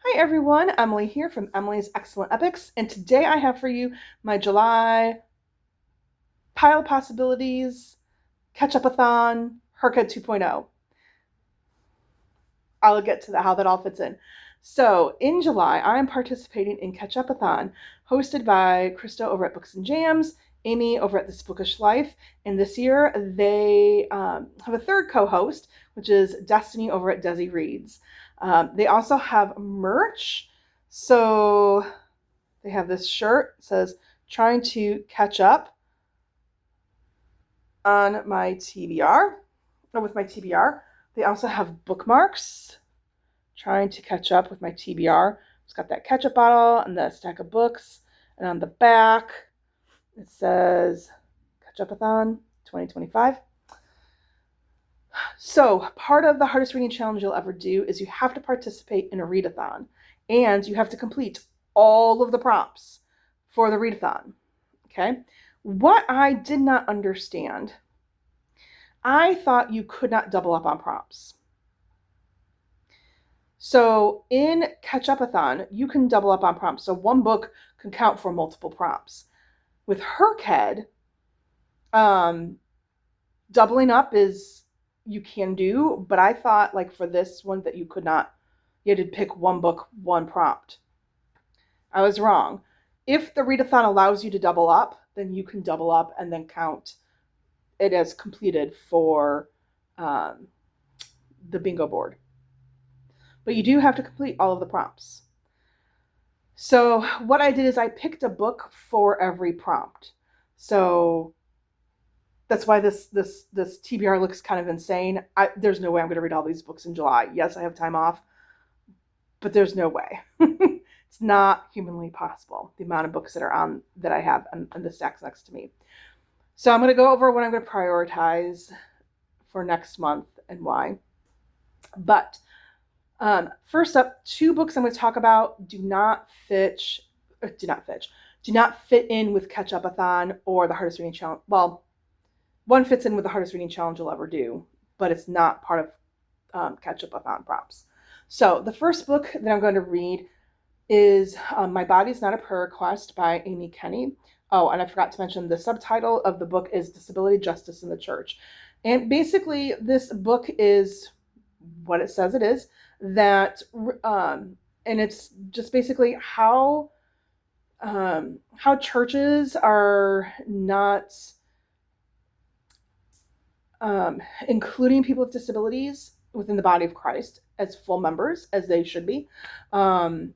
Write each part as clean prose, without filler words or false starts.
Hi everyone, Emily here from Emily's Excellent Epics, and today I have for you my July Pile of Possibilities Ketchupathon HRCYED 2.0. I'll get to how that all fits in. So in July, I am participating in Ketchupathon, hosted by Krista over at Books and Jams, Amy over at This Bookish Life, and this year they have a third co-host, which is Destiny over at Desi Reads. They also have merch, so they have this shirt. It says, "Trying to catch up on my TBR," or with my TBR. They also have bookmarks, "Trying to catch up with my TBR." It's got that ketchup bottle and the stack of books. And on the back, it says Ketchupathon 2025. So part of the hardest reading challenge you'll ever do is you have to participate in a readathon. And you have to complete all of the prompts for the readathon. Okay? What I did not understand, I thought you could not double up on prompts. So in Ketchupathon, you can double up on prompts. So one book can count for multiple prompts. With HRCYED, doubling up is you can do, but I thought like for this one that you could not. You had to pick one book, one prompt. I was wrong. If the readathon allows you to double up, then you can double up and then count it as completed for the bingo board. But you do have to complete all of the prompts. So what I did is I picked a book for every prompt. So that's why this TBR looks kind of insane. There's no way I'm going to read all these books in July. Yes, I have time off, but there's no way. It's not humanly possible, the amount of books that I have on the stacks next to me. So I'm going to go over what I'm going to prioritize for next month and why. But first up, two books I'm going to talk about do not fit in with Ketchupathon or the hardest reading challenge. Well, one fits in with the hardest reading challenge you'll ever do, but it's not part of Ketchupathon prompts. So the first book that I'm going to read is My Body's Not a Prayer Request by Amy Kenny. Oh, and I forgot to mention the subtitle of the book is Disability Justice in the Church. And basically this book is what it says it is, that and it's just basically how churches are not including people with disabilities within the body of Christ as full members, as they should be, and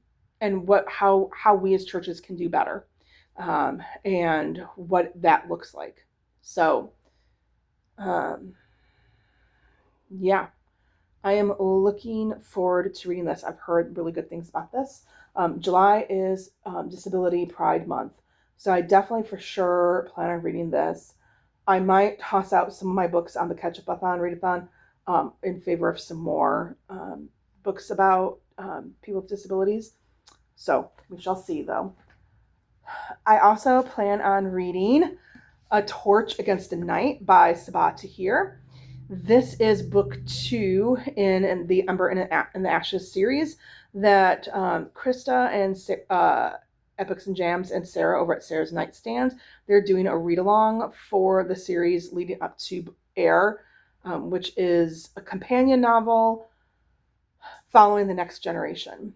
how we as churches can do better, and what that looks like. So, yeah, I am looking forward to reading this. I've heard really good things about this. July is Disability Pride Month, so I definitely for sure plan on reading this. I might toss out some of my books on the Ketchupathon readathon in favor of some more books about people with disabilities. So we shall see, though. I also plan on reading A Torch Against the Night by Sabaa Tahir. This is book 2 in the Ember and the Ashes series that Krista and Epics and Jams and Sarah over at Sarah's Nightstand, they're doing a read-along for the series leading up to air, which is a companion novel following the next generation.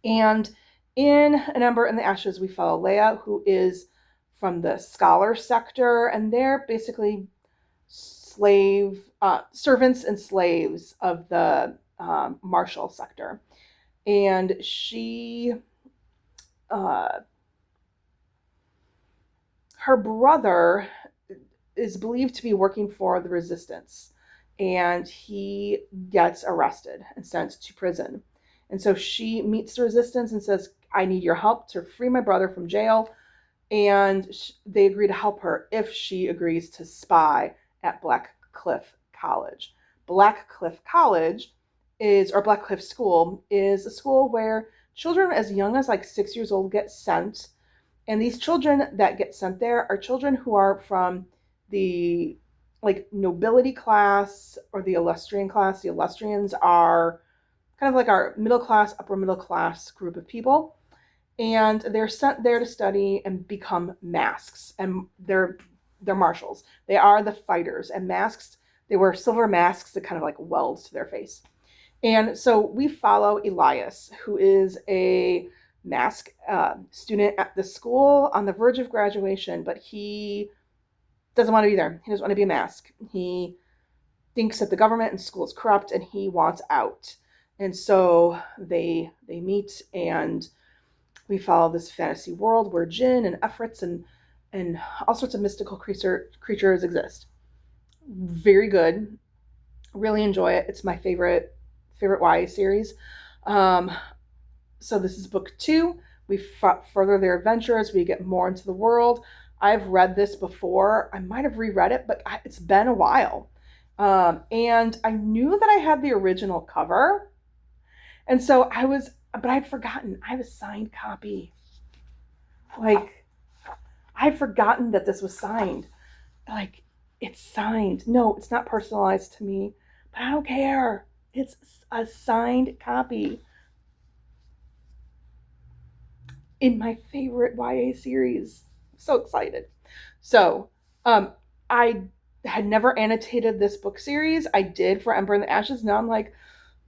And in An Ember in the Ashes, we follow Leia, who is from the scholar sector, and they're basically servants and slaves of the Marshall sector. And she, her brother is believed to be working for the resistance, and he gets arrested and sent to prison. And so she meets the resistance and says, "I need your help to free my brother from jail." And they agree to help her if she agrees to spy at Black Cliff College. Black Cliff School is a school where children as young as like 6 years old get sent. And these children that get sent there are children who are from the like nobility class or the illustrian class. The illustrians are kind of like our middle class, upper middle class group of people. And they're sent there to study and become masks. And they're marshals. They are the fighters. And masks, they wear silver masks that kind of like weld to their face. And so we follow Elias, who is a mask student at the school on the verge of graduation, but he doesn't want to be there. He doesn't want to be a mask. He thinks that the government and school is corrupt and he wants out. And so they meet, and we follow this fantasy world where jinn and efrits and all sorts of mystical creatures exist. Very good. Really enjoy it. It's my favorite YA series. So this is book 2. We further their adventures. We get more into the world. I've read this before. I might have reread it, but it's been a while. And I knew that I had the original cover. And so but I'd forgotten. I have a signed copy. Like, I'd forgotten that this was signed. Like, it's signed. No, it's not personalized to me, but I don't care. It's a signed copy in my favorite YA series. I'm so excited. So, I had never annotated this book series. I did for Ember in the Ashes. Now I'm like,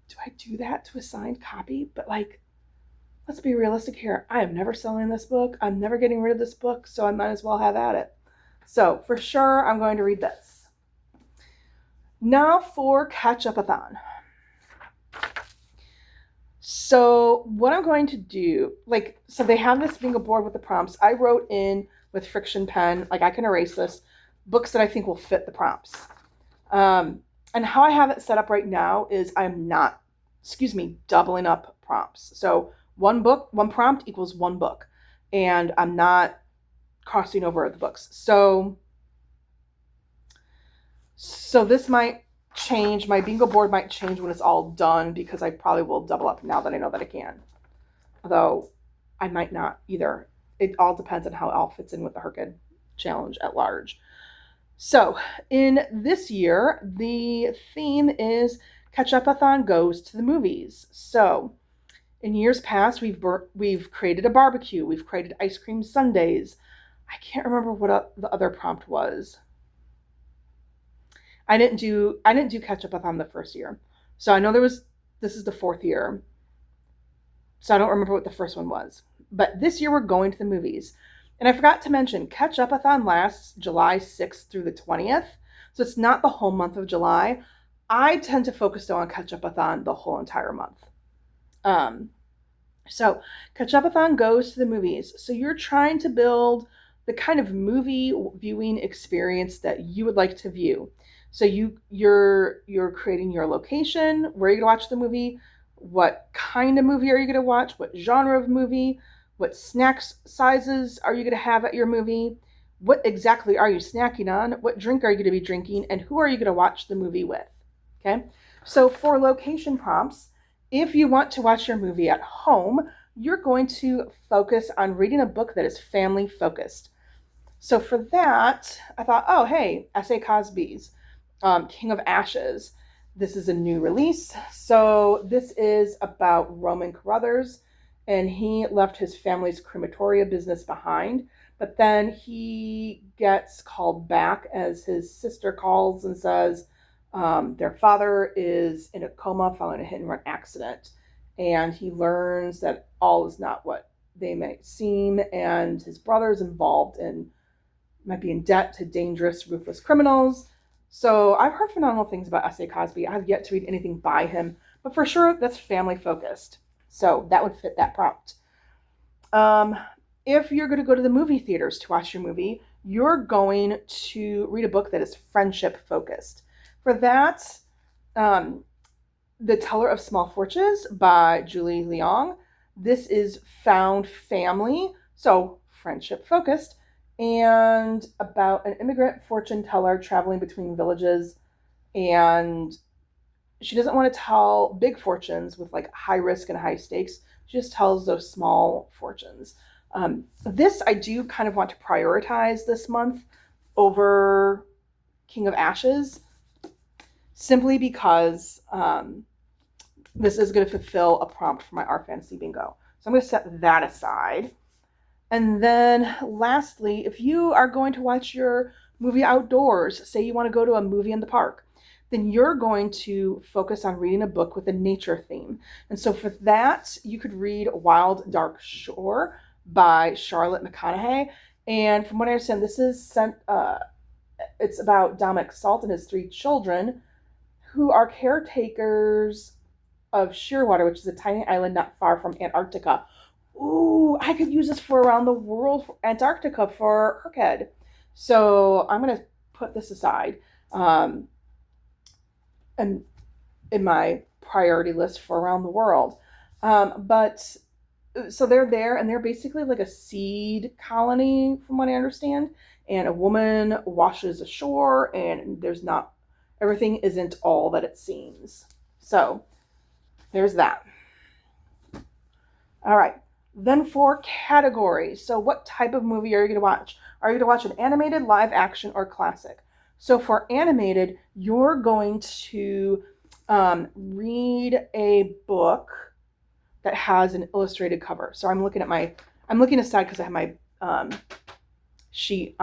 do I do that to a signed copy? But like, let's be realistic here. I am never selling this book. I'm never getting rid of this book, so I might as well have at it. So for sure, I'm going to read this. Now for Ketchupathon. So what I'm going to do, so they have this bingo board with the prompts. I wrote in with Friction Pen, I can erase this, books that I think will fit the prompts. And how I have it set up right now is I'm not, doubling up prompts. So one prompt equals one book. And I'm not crossing over the books. So this might change. My bingo board might change when it's all done, because I probably will double up now that I know that I can. Although I might not either. It all depends on how it all fits in with the HRCYED challenge at large. So in this year, the theme is Ketchupathon goes to the movies. So in years past, we've created a barbecue. We've created ice cream sundaes. I can't remember what the other prompt was. I didn't do Ketchupathon the first year. So I know this is the 4th year. So I don't remember what the first one was. But this year we're going to the movies. And I forgot to mention, Ketchupathon lasts July 6th through the 20th. So it's not the whole month of July. I tend to focus on Ketchupathon the whole entire month. So Ketchupathon goes to the movies. So you're trying to build the kind of movie viewing experience that you would like to view. So you're creating your location, where you're going to watch the movie, what kind of movie are you going to watch, what genre of movie, what snacks sizes are you going to have at your movie, what exactly are you snacking on, what drink are you going to be drinking, and who are you going to watch the movie with. Okay, so for location prompts, if you want to watch your movie at home, you're going to focus on reading a book that is family focused. So for that, I thought, oh, hey, HRCYED's King of Ashes. This is a new release. So this is about Roman Carruthers, and he left his family's crematoria business behind. But then he gets called back as his sister calls and says their father is in a coma following a hit-and-run accident. And he learns that all is not what they may seem, and his brother's involved and might be in debt to dangerous, ruthless criminals. So I've heard phenomenal things about HRCYED. I've yet to read anything by him, but for sure that's family focused. So that would fit that prompt. If you're going to go to the movie theaters to watch your movie, you're going to read a book that is friendship focused. For that, The Teller of Small Fortunes by Julie Leong. This is found family, so friendship focused, and about an immigrant fortune teller traveling between villages, and she doesn't want to tell big fortunes with high risk and high stakes. She just tells those small fortunes. This I do kind of want to prioritize this month over King of Ashes, simply because this is going to fulfill a prompt for my Our Fantasy Bingo. So I'm going to set that aside. And then lastly, if you are going to watch your movie outdoors, say you want to go to a movie in the park, then you're going to focus on reading a book with a nature theme. And so for that, you could read Wild Dark Shore by Charlotte McConaughey. And from what I understand, this is it's about Dominic Salt and his 3 children who are caretakers of Shearwater, which is a tiny island not far from Antarctica. Ooh, I could use this for around the world, for Antarctica for HRCYED. So I'm going to put this aside and in my priority list for around the world. But so they're there, and they're basically like a seed colony, from what I understand. And a woman washes ashore, and everything isn't all that it seems. So there's that. All right. Then for categories. So what type of movie are you going to watch? Are you going to watch an animated, live action, or classic? So for animated, you're going to read a book that has an illustrated cover. So I'm looking aside because I have my sheet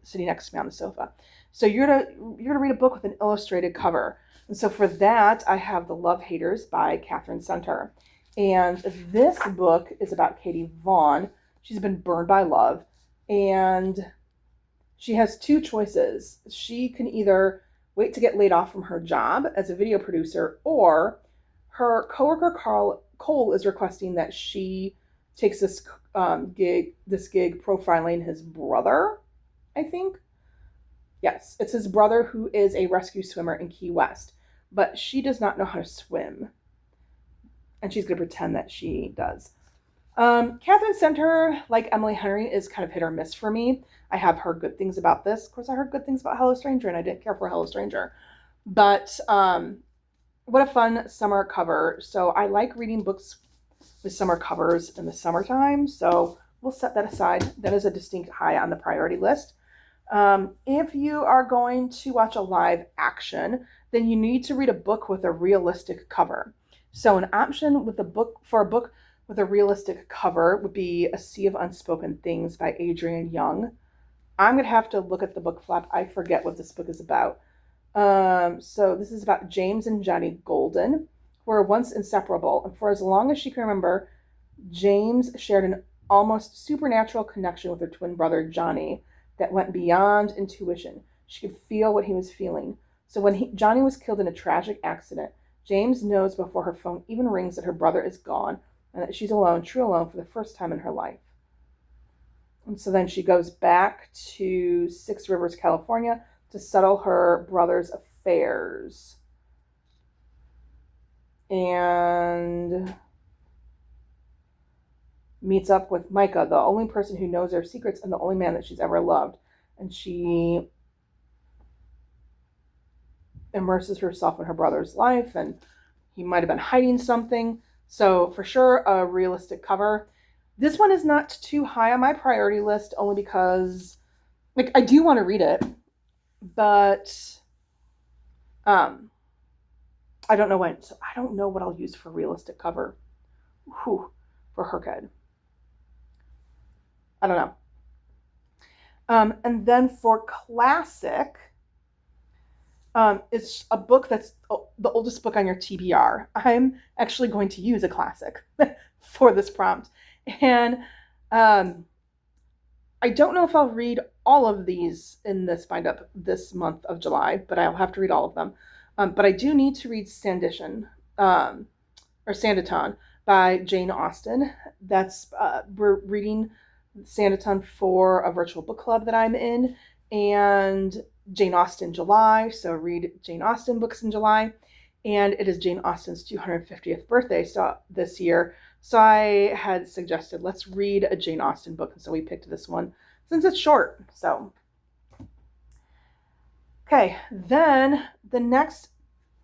sitting next to me on the sofa. So you're gonna read a book with an illustrated cover. And so for that, I have The Love Haters by Catherine Center. And this book is about Katie Vaughn. She's been burned by love, and she has 2 choices. She can either wait to get laid off from her job as a video producer, or her coworker Cole is requesting that she takes this gig profiling his brother, I think. Yes, it's his brother, who is a rescue swimmer in Key West, but she does not know how to swim, and she's going to pretend that she does. Catherine Center, like Emily Henry, is kind of hit or miss for me. I have heard good things about this. Of course, I heard good things about Hello Stranger, and I didn't care for Hello Stranger. But what a fun summer cover. So I like reading books with summer covers in the summertime, so we'll set that aside. That is a distinct high on the priority list. If you are going to watch a live action, then you need to read a book with a realistic cover. So an option with a book with a realistic cover would be A Sea of Unspoken Things by Adrienne Young. I'm going to have to look at the book flap. I forget what this book is about. So this is about James and Johnny Golden, who were once inseparable. And for as long as she can remember, James shared an almost supernatural connection with her twin brother, Johnny, that went beyond intuition. She could feel what he was feeling. So when Johnny was killed in a tragic accident, James knows before her phone even rings that her brother is gone and that she's alone, true alone, for the first time in her life. And so then she goes back to Six Rivers, California, to settle her brother's affairs. And meets up with Micah, the only person who knows her secrets and the only man that she's ever loved. And she immerses herself in her brother's life, and he might have been hiding something. So for sure, a realistic cover. This one is not too high on my priority list, only because I do want to read it, but I don't know when. So I don't know what I'll use for realistic cover. For HRCYED. I don't know. And then for classic, it's a book that's the oldest book on your TBR. I'm actually going to use a classic for this prompt. And I don't know if I'll read all of these in this bind up this month of July, but I'll have to read all of them. But I do need to read Sanditon by Jane Austen. We're reading Sanditon for a virtual book club that I'm in, and Jane Austen July, so read Jane Austen books in July. And it is Jane Austen's 250th birthday this year, so I had suggested let's read a Jane Austen book, and so we picked this one since it's short. So okay, then the next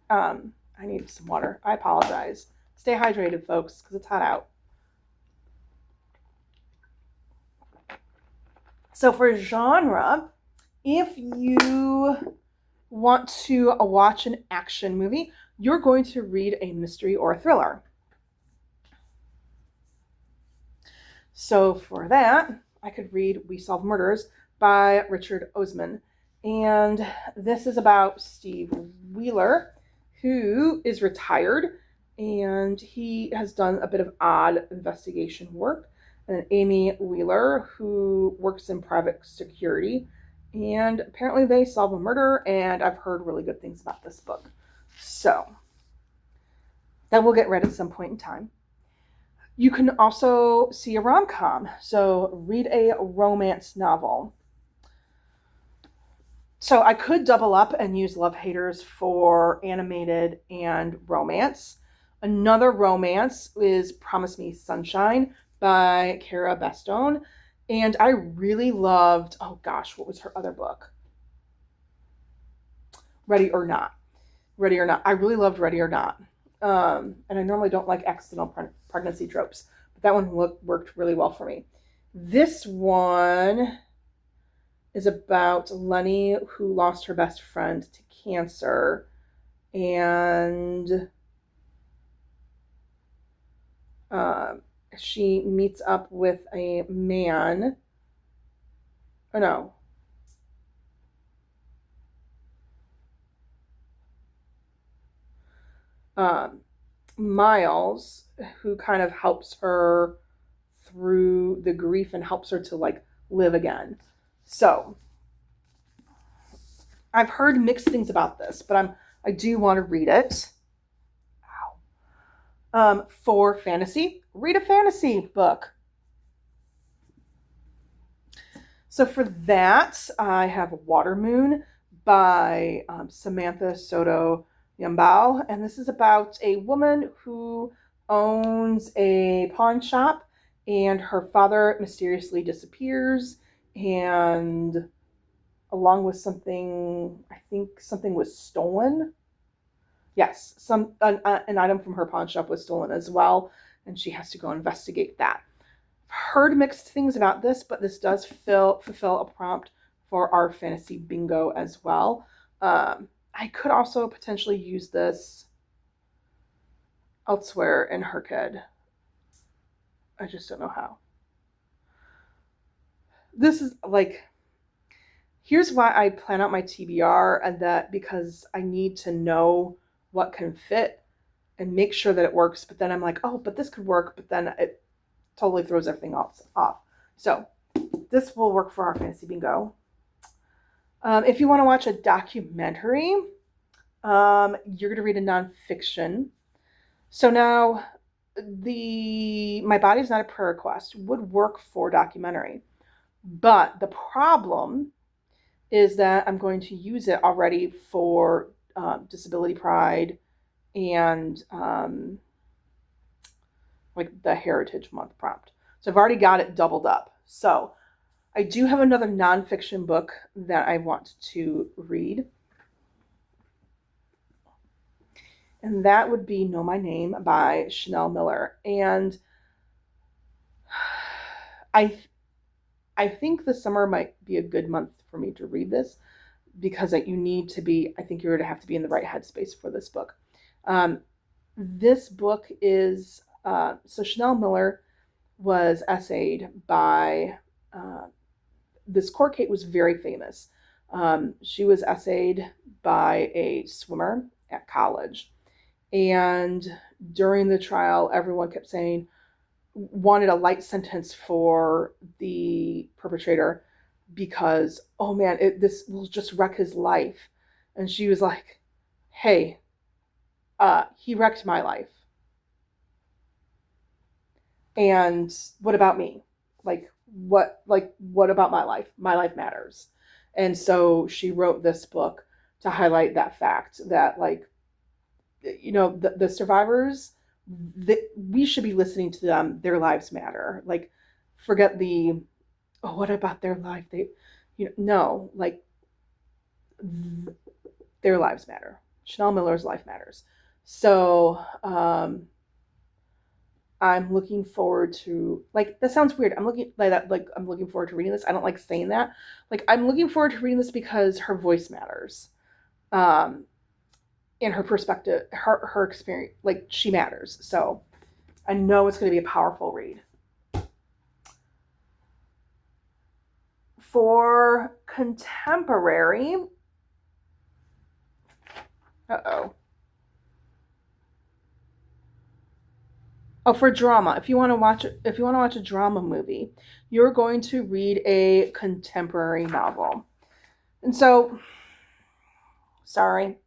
I need some water. I apologize. Stay hydrated, folks, because it's hot out. So for genre, if you want to watch an action movie, you're going to read a mystery or a thriller. So for that, I could read We Solve Murders by Richard Osman. And this is about Steve Wheeler, who is retired, and he has done a bit of odd investigation work. And Amy Wheeler, who works in private security, and apparently they solve a murder, and I've heard really good things about this book. So that will get read at some point in time. You can also see a rom-com, so read a romance novel. So I could double up and use Love Haters for animated and romance. Another romance is Promise Me Sunshine by Cara Bestone. And I really loved, oh gosh, what was her other book? Ready or Not. Ready or Not. I really loved Ready or Not. And I normally don't like accidental pregnancy tropes, but that one worked really well for me. This one is about Lenny, who lost her best friend to cancer, and she meets up with a man. Oh no. Miles, who kind of helps her through the grief and helps her to like live again. So I've heard mixed things about this, but I do want to read it. For fantasy, read a fantasy book. So for that, I have Water Moon by Samantha Soto Yambao, and this is about a woman who owns a pawn shop, and her father mysteriously disappears, and along with something, I think something was stolen. Yes, an item from her pawn shop was stolen as well, and she has to go investigate that. I've heard mixed things about this, but this does fulfill a prompt for our fantasy bingo as well. I could also potentially use this elsewhere in HRCYED. I just don't know how. This is like, here's why I plan out my TBR, and that because I need to know what can fit and make sure that it works. But then I'm like, oh, but this could work, but then it totally throws everything else off. So this will work for our fantasy bingo. If you want to watch a documentary, you're going to read a nonfiction. So now My Body's Not a Prayer Request would work for documentary. But the problem is that I'm going to use it already for Disability Pride and like the Heritage Month prompt. So I've already got it doubled up. So I do have another nonfiction book that I want to read. And that would be Know My Name by Chanel Miller. And I think the summer might be a good month for me to read this, because I think you're going to have to be in the right headspace for this book. This book is, so Chanel Miller was essayed by, this court case was very famous. She was essayed by a swimmer at college. And during the trial, everyone kept saying, wanted a light sentence for the perpetrator because, oh man, this will just wreck his life. And she was like, hey, he wrecked my life. And what about me? What about my life? My life matters. And so she wrote this book to highlight that fact that, like, you know, the survivors, we should be listening to them. Their lives matter. Like, forget what about their life? No, like, their lives matter. Chanel Miller's life matters. So, I'm looking forward to, like, that sounds weird. I'm looking forward to reading this. I don't like saying that. Like, I'm looking forward to reading this because her voice matters. and her perspective, her experience, like she matters. So I know it's going to be a powerful read. For contemporary, for drama, if you want to watch a drama movie, you're going to read a contemporary novel. And so, sorry,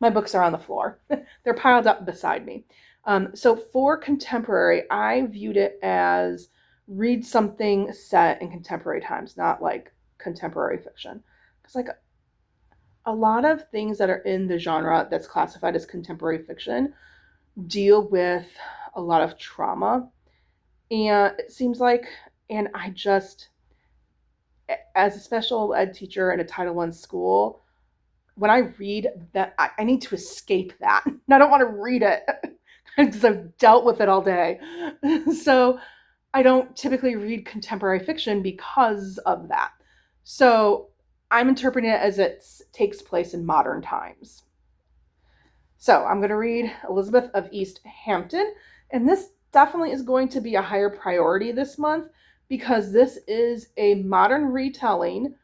my books are on the floor. They're piled up beside me. So for contemporary, I viewed it as read something set in contemporary times, not like contemporary fiction. Because like a lot of things that are in the genre that's classified as contemporary fiction deal with a lot of trauma. And it seems like, and I just, as a special ed teacher in a Title I school, when I read that, I need to escape that. And I don't want to read it because I've dealt with it all day. So I don't typically read contemporary fiction because of that. So I'm interpreting it as it takes place in modern times. So I'm going to read Elizabeth of East Hampton, and this definitely is going to be a higher priority this month because this is a modern retelling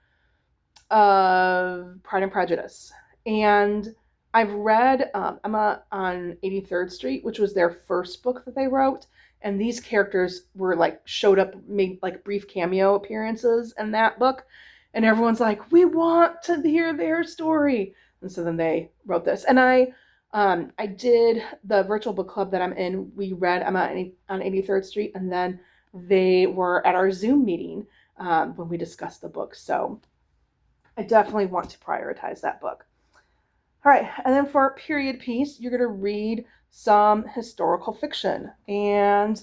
of Pride and Prejudice. And I've read Emma on 83rd Street, which was their first book that they wrote. And these characters were like showed up, made like brief cameo appearances in that book. And everyone's like, we want to hear their story. And so then they wrote this. And I did the virtual book club that I'm in. We read Emma on 83rd Street. And then they were at our Zoom meeting when we discussed the book. So I definitely want to prioritize that book. All right, and then for period piece, you're going to read some historical fiction. And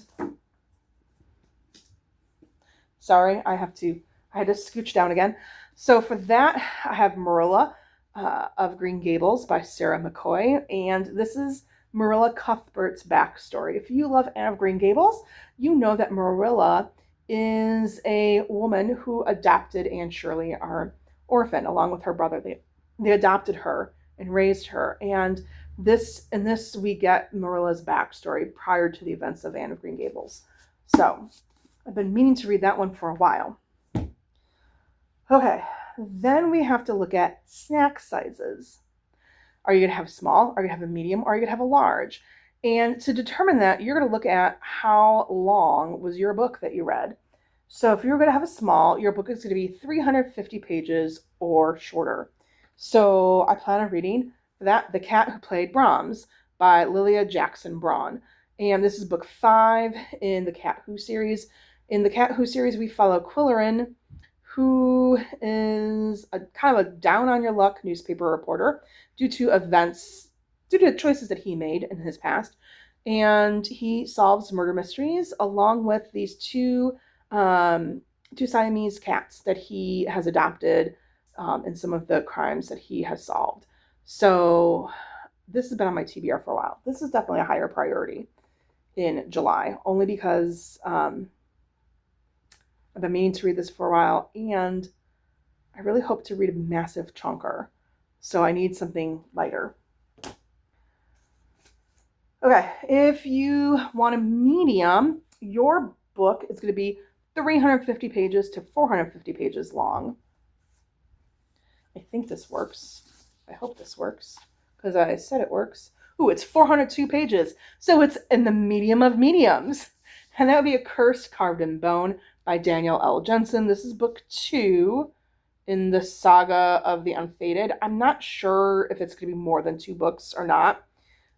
sorry, I had to scooch down again. So for that, I have Marilla of Green Gables by Sarah McCoy. And this is Marilla Cuthbert's backstory. If you love Anne of Green Gables, you know that Marilla is a woman who adopted Anne Shirley, our orphan, along with her brother. They adopted her and raised her. And in this we get Marilla's backstory prior to the events of Anne of Green Gables. So I've been meaning to read that one for a while. Okay, then we have to look at snack sizes. Are you going to have small? Are you going to have a medium? Or are you going to have a large? And to determine that, you're going to look at how long was your book that you read. So if you're going to have a small, your book is going to be 350 pages or shorter. So I plan on reading that The Cat Who Played Brahms by Lilia Jackson Braun. And this is book 5 in the Cat Who series. In the Cat Who series, we follow Qwordy, who is a kind of a down-on-your-luck newspaper reporter due to choices that he made in his past. And he solves murder mysteries along with these two Siamese cats that he has adopted in some of the crimes that he has solved. So this has been on my TBR for a while. This is definitely a higher priority in July, only because I've been meaning to read this for a while, and I really hope to read a massive chunker. So I need something lighter. Okay, if you want a medium, your book is going to be 350 pages to 450 pages long. I think this works. I hope this works because I said it works. Ooh, it's 402 pages. So it's in the medium of mediums. And that would be A Curse Carved in Bone by Daniel L. Jensen. This is book 2 in the saga of the Unfated. I'm not sure if it's going to be more than 2 books or not.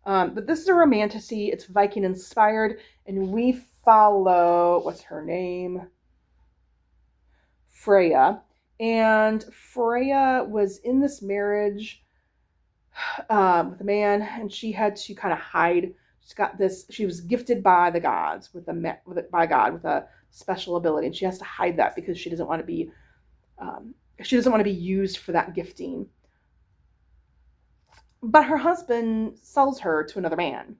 But this is a romantasy. It's Viking inspired. And we follow, what's her name? Freya. And Freya was in this marriage with a man, and she had to kind of hide. She was gifted by the gods with a special ability, and she has to hide that because she doesn't want to be used for that gifting. But her husband sells her to another man,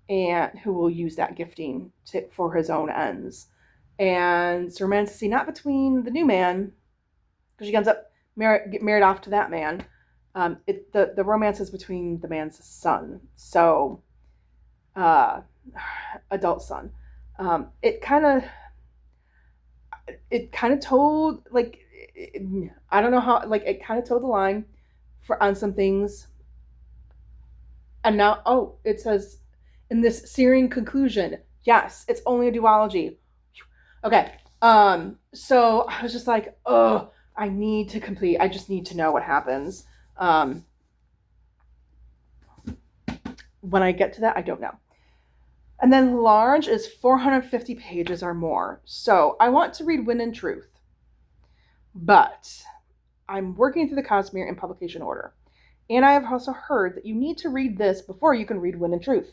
and who will use that gifting for his own ends. And it's a romantasy not between the new man, because she ends up get married off to that man. The romance is between the man's son, so adult son. It kind of told like I don't know how, like it kind of told the line on some things, and now it says in this searing conclusion, yes, it's only a duology. Okay, so I was just like, oh, I just need to know what happens. When I get to that, I don't know. And then large is 450 pages or more. So I want to read Wind and Truth, but I'm working through the Cosmere in publication order. And I have also heard that you need to read this before you can read Wind and Truth.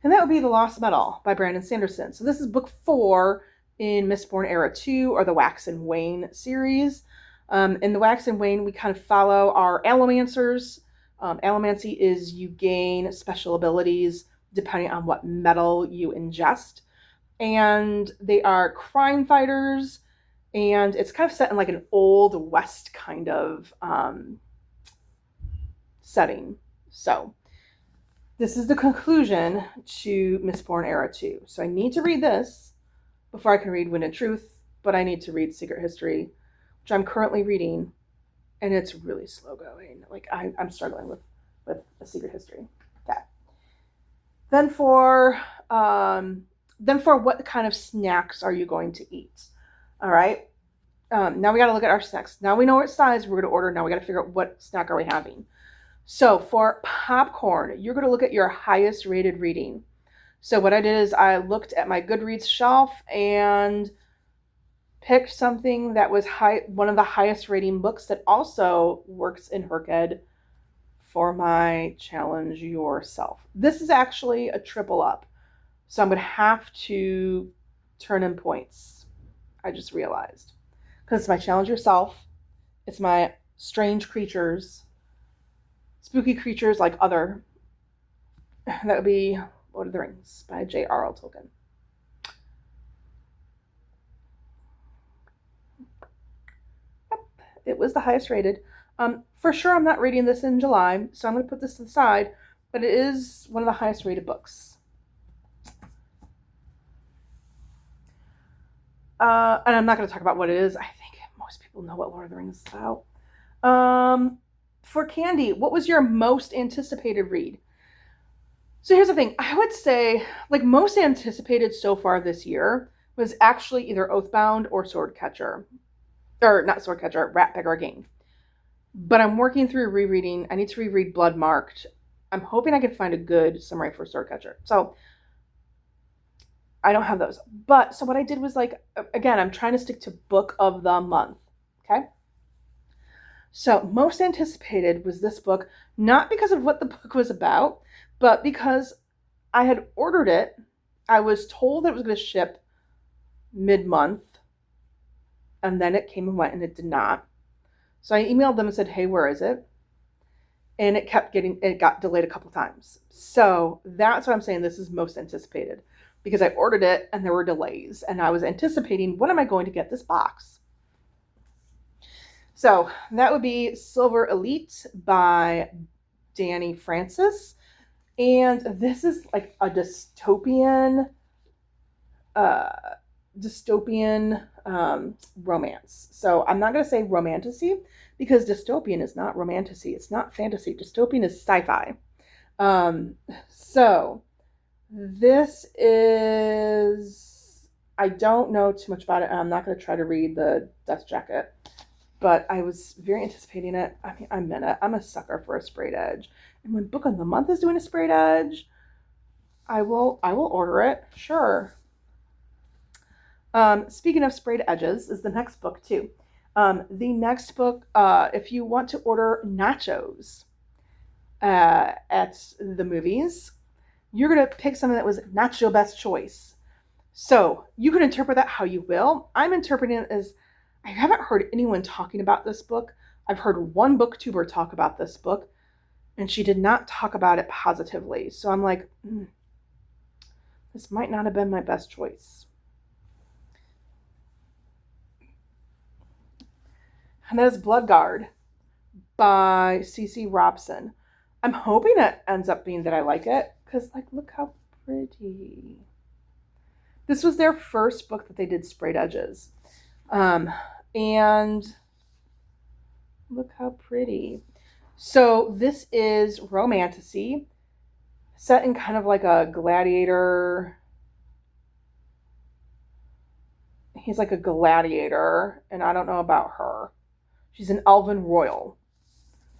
And that would be The Lost Metal by Brandon Sanderson. So this is book 4 in Mistborn Era 2, or the Wax and Wane series. In the Wax and Wane, we kind of follow our allomancers. Allomancy is you gain special abilities depending on what metal you ingest. And they are crime fighters, and it's kind of set in like an old West kind of setting. So this is the conclusion to Mistborn Era 2. So I need to read this before I can read Wind and Truth, but I need to read Secret History, which I'm currently reading, and it's really slow going. Like I'm struggling with a Secret History. Okay. Then for what kind of snacks are you going to eat? All right. Now we got to look at our snacks. Now we know what size we're going to order. Now we got to figure out what snack are we having. So for popcorn, you're going to look at your highest rated reading. So what I did is I looked at my Goodreads shelf and picked something that was one of the highest rating books that also works in HRCYED for my Challenge Yourself. This is actually a triple up. So I'm going to have to turn in points. I just realized. Because it's my Challenge Yourself. It's my Strange Creatures. Spooky Creatures like other. That would be Lord of the Rings by J.R.R. Tolkien. Yep, it was the highest rated. For sure, I'm not reading this in July, so I'm going to put this to the side, but it is one of the highest rated books. And I'm not going to talk about what it is. I think most people know what Lord of the Rings is about. For Candy, what was your most anticipated read? So here's the thing. I would say, like, most anticipated so far this year was actually either Oathbound or Swordcatcher. Or not Swordcatcher, Ratbagger Game. But I'm working through rereading. I need to reread Bloodmarked. I'm hoping I can find a good summary for Swordcatcher. So I don't have those. But so what I did was, like, again, I'm trying to stick to book of the month. Okay? So most anticipated was this book, not because of what the book was about, but because I had ordered it. I was told that it was going to ship mid-month, and then it came and went, and it did not. So I emailed them and said, hey, where is it? And it got delayed a couple times. So that's what I'm saying. This is most anticipated, because I ordered it and there were delays, and I was anticipating, when am I going to get this box? So that would be Silver Elite by Danny Francis. And this is like a dystopian romance. So I'm not going to say romantasy, because dystopian is not romantasy. It's not fantasy. Dystopian is sci-fi. So this is, I don't know too much about it, and I'm not going to try to read the Death Jacket, but I was very anticipating it. I mean, I'm a sucker for a sprayed edge. And when Book of the Month is doing a sprayed edge, I will order it. Sure. Speaking of sprayed edges, is the next book too. The next book, if you want to order nachos at the movies, you're going to pick something that was not your best choice. So you can interpret that how you will. I'm interpreting it as, I haven't heard anyone talking about this book. I've heard one booktuber talk about this book, and she did not talk about it positively. So I'm like, this might not have been my best choice. And that is Bloodguard by C.C. Robson. I'm hoping it ends up being that I like it, because, like, look how pretty. This was their first book that they did sprayed edges. And look how pretty. So this is romantasy, set in kind of like a gladiator. He's like a gladiator, and I don't know about her. She's an elven royal.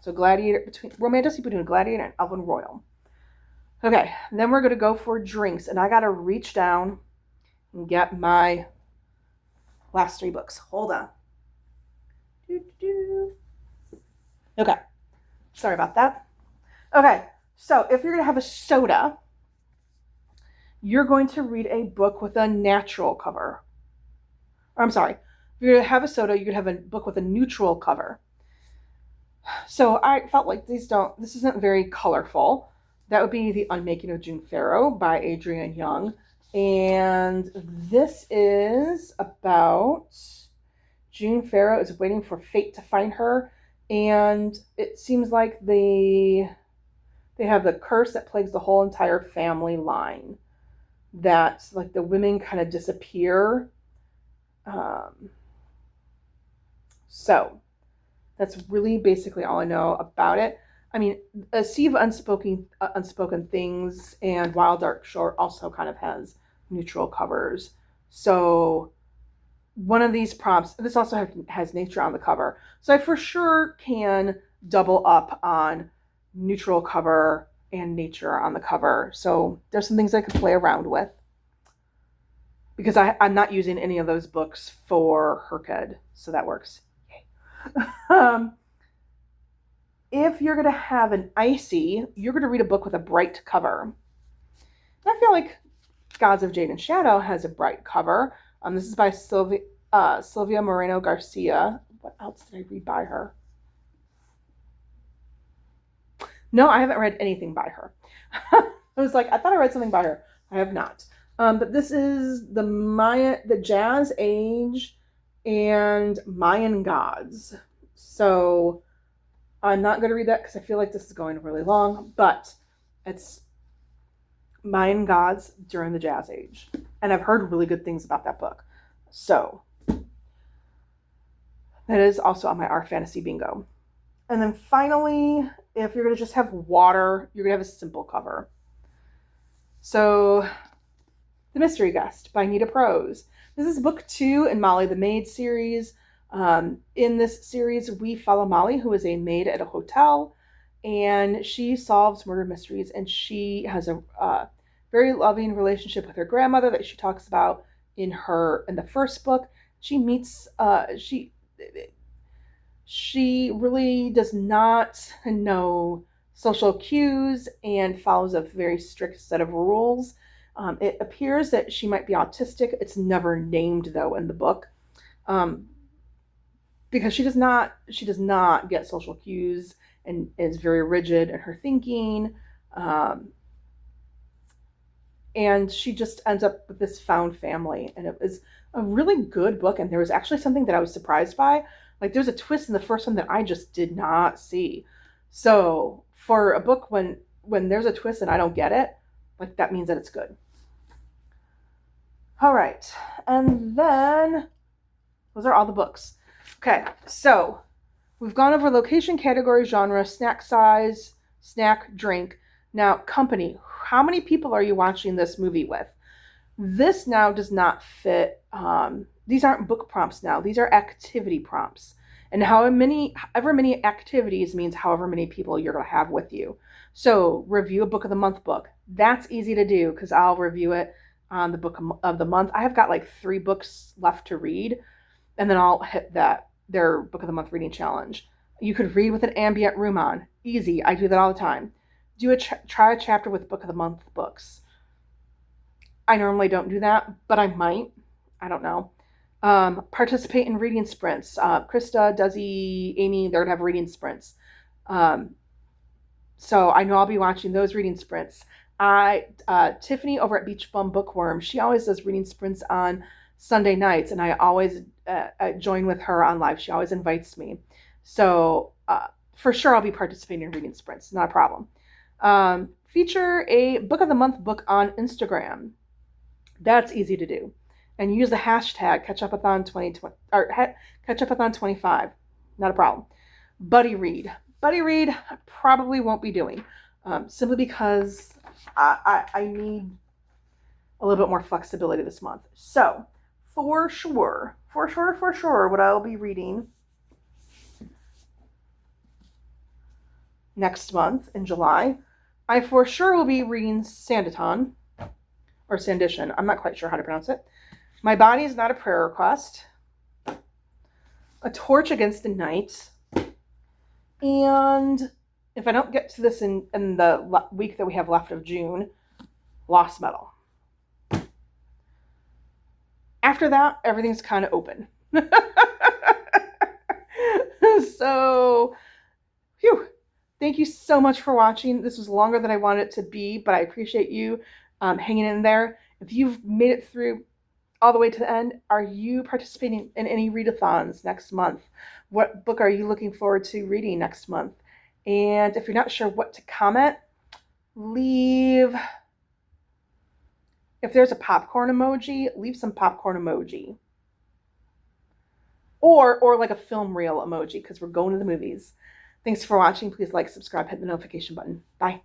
So romantasy between a gladiator and elven royal. Okay, then we're going to go for drinks, and I got to reach down and get my last 3 books. Hold on. Okay, sorry about that. Okay, so if you're going to have a soda, you're going to read a book with a natural cover. Or I'm sorry, if you're going to have a soda, you're going to have a book with a neutral cover. So I felt like this isn't very colorful. That would be The Unmaking of June Farrow by Adrienne Young. And this is about June Farrow is waiting for fate to find her. And it seems like they have the curse that plagues the whole entire family line. That, like, the women kind of disappear. So that's really basically all I know about it. I mean, A Sea of Unspoken Things and Wild Dark Shore also kind of has neutral covers. So one of these prompts, this also has nature on the cover. So I for sure can double up on neutral cover and nature on the cover. So there's some things I could play around with. Because I'm not using any of those books for HRCYED, so that works. If you're going to have an icy, you're going to read a book with a bright cover. And I feel like Gods of Jade and Shadow has a bright cover. This is by Sylvia Moreno Garcia. What else did I read by her? No, I haven't read anything by her. I was like, I thought I read something by her. I have not. But this is the Jazz Age and Mayan Gods. So I'm not going to read that because I feel like this is going really long, but it's Mayan Gods during the Jazz Age. And I've heard really good things about that book. So that is also on my Our Fantasy Bingo. And then finally, if you're going to just have water, you're going to have a simple cover. So The Mystery Guest by Nita Prose. This is book 2 in Molly the Maid series. In this series, we follow Molly, who is a maid at a hotel, and she solves murder mysteries, and she has a very loving relationship with her grandmother that she talks about in the first book. She meets she really does not know social cues and follows a very strict set of rules. It appears that she might be autistic. It's never named, though, in the book, because she does not get social cues and is very rigid in her thinking. And she just ends up with this found family. And it was a really good book. And there was actually something that I was surprised by. Like, there's a twist in the first one that I just did not see. So for a book, when there's a twist and I don't get it, like, that means that it's good. All right. And then those are all the books. Okay. So we've gone over location, category, genre, snack size, snack, drink. Now, company. How many people are you watching this movie with? This now does not fit. These aren't book prompts now. These are activity prompts. And however many activities means however many people you're going to have with you. So review a book of the month book. That's easy to do because I'll review it on the book of the month. I have got like 3 books left to read, and then I'll hit their book of the month reading challenge. You could read with an ambient room on. Easy. I do that all the time. Try a chapter with book of the month books. I normally don't do that, but I might. I don't know. Participate in reading sprints. Krista, Desi, Amy, they're going to have reading sprints. So I know I'll be watching those reading sprints. Tiffany over at Beach Bum Bookworm, she always does reading sprints on Sunday nights, and I always join with her on live. She always invites me. So for sure I'll be participating in reading sprints. Not a problem. Feature a book of the month book on Instagram. That's easy to do. And use the hashtag Ketchupathon 2020 or Ketchupathon 25. Not a problem. Buddy read. Buddy read I probably won't be doing. Simply because I need a little bit more flexibility this month. So for sure, what I'll be reading next month in July, I for sure will be reading Sanditon or Sandition. I'm not quite sure how to pronounce it. My Body is Not a Prayer Request, A Torch Against the Night, and if I don't get to this in the week that we have left of June, Lost Metal. After that, everything's kind of open. So, phew. Thank you so much for watching. This was longer than I wanted it to be, but I appreciate you hanging in there. If you've made it through all the way to the end, are you participating in any readathons next month? What book are you looking forward to reading next month? And if you're not sure what to comment, leave, if there's a popcorn emoji, leave some popcorn emoji. Or like a film reel emoji, because we're going to the movies. Thanks for watching. Please like, subscribe, hit the notification button. Bye.